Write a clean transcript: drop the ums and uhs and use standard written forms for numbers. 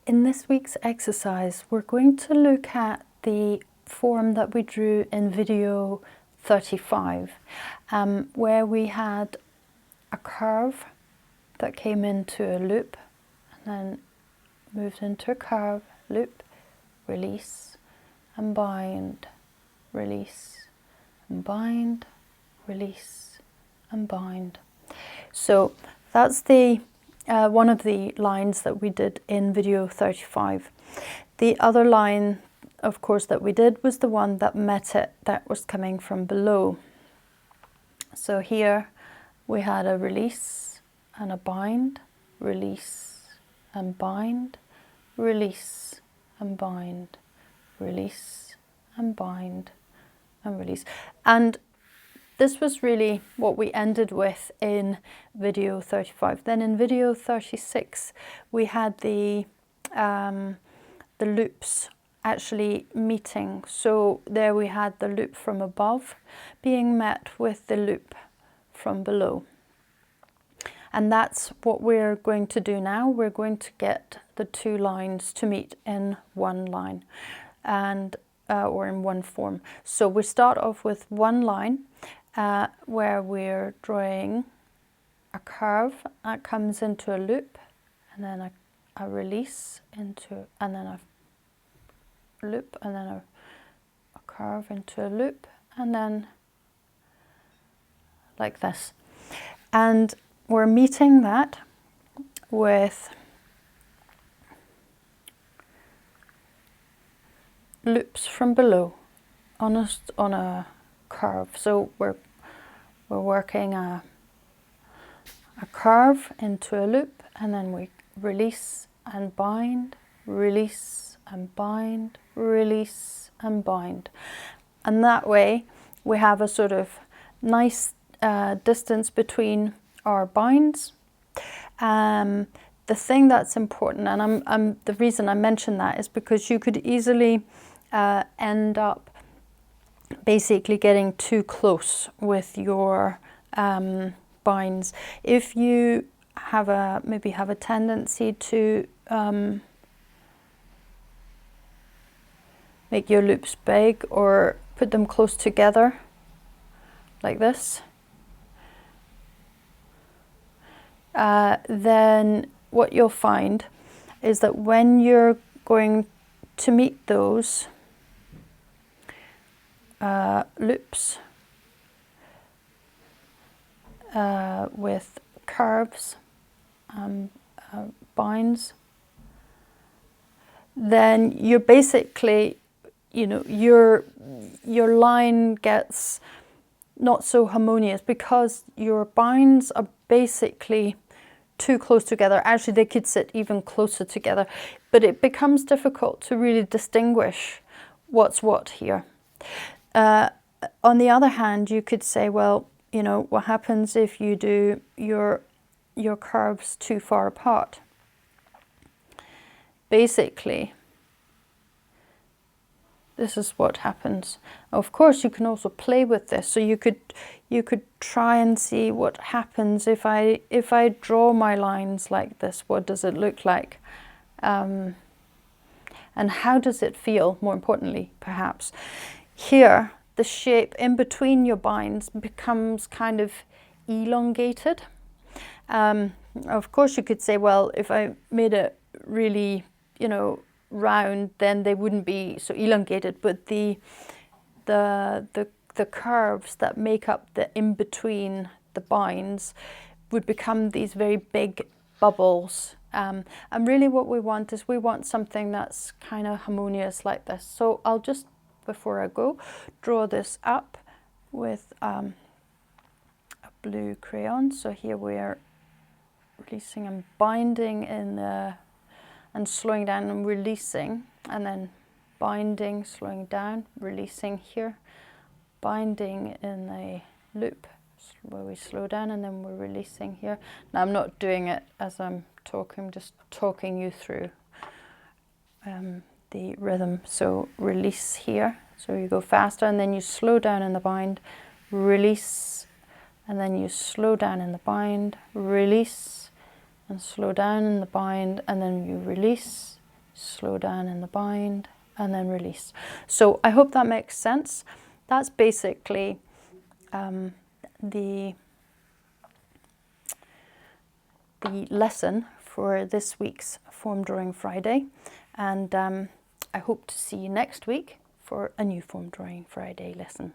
In this week's exercise, we're going to look at the form that we drew in video 35, where we had a curve that came into a loop and then moved into a curve, loop, release and bind, release and bind, release and bind. So that's the one of the lines that we did in video 35. The other line, of course, that we did was the one that met it, that was coming from below. So here we had a release and a bind, release and bind, release and bind, release and bind and release. And this was really what we ended with in video 35. Then in video 36, we had the loops actually meeting. So there we had the loop from above being met with the loop from below. And that's what we're going to do now. We're going to get the two lines to meet in one line, and or in one form. So we start off with one line where we're drawing a curve that comes into a loop, and then a release into, and then a loop, and then a curve into a loop, and then like this. And we're meeting that with loops from below on a curve. So we're working a curve into a loop, and then we release and bind, release and bind, release and bind. And that way we have a sort of nice distance between our binds. The thing that's important, and the reason I mention that is because you could easily end up basically getting too close with your binds. If you have maybe have a tendency to make your loops big or put them close together like this, then what you'll find is that when you're going to meet those loops with curves, binds, then you're basically, your line gets not so harmonious because your binds are basically too close together. Actually, they could sit even closer together, but it becomes difficult to really distinguish what's what here. On the other hand, you could say, well, what happens if you do your curves too far apart? Basically, this is what happens. Of course, you can also play with this. So you could try and see what happens if I draw my lines like this. What does it look like? And how does it feel, more importantly, perhaps? Here, the shape in between your binds becomes kind of elongated. Of course, you could say, well, if I made it really, round, then they wouldn't be so elongated. But the curves that make up the in between the binds would become these very big bubbles. And really, what we want is something that's kind of harmonious like this. So I'll just, before I go, draw this up with a blue crayon. So here we're releasing and binding and slowing down and releasing, and then binding, slowing down, releasing here, binding in a loop where we slow down, and then we're releasing here. Now I'm not doing it as I'm talking, I'm just talking you through the rhythm. So release here, so you go faster, and then you slow down in the bind, release, and then you slow down in the bind, release, and slow down in the bind, and then you release, slow down in the bind, and then release. So I hope that makes sense. That's basically the lesson for this week's Form Drawing Friday, and I hope to see you next week for a new Form Drawing Friday lesson.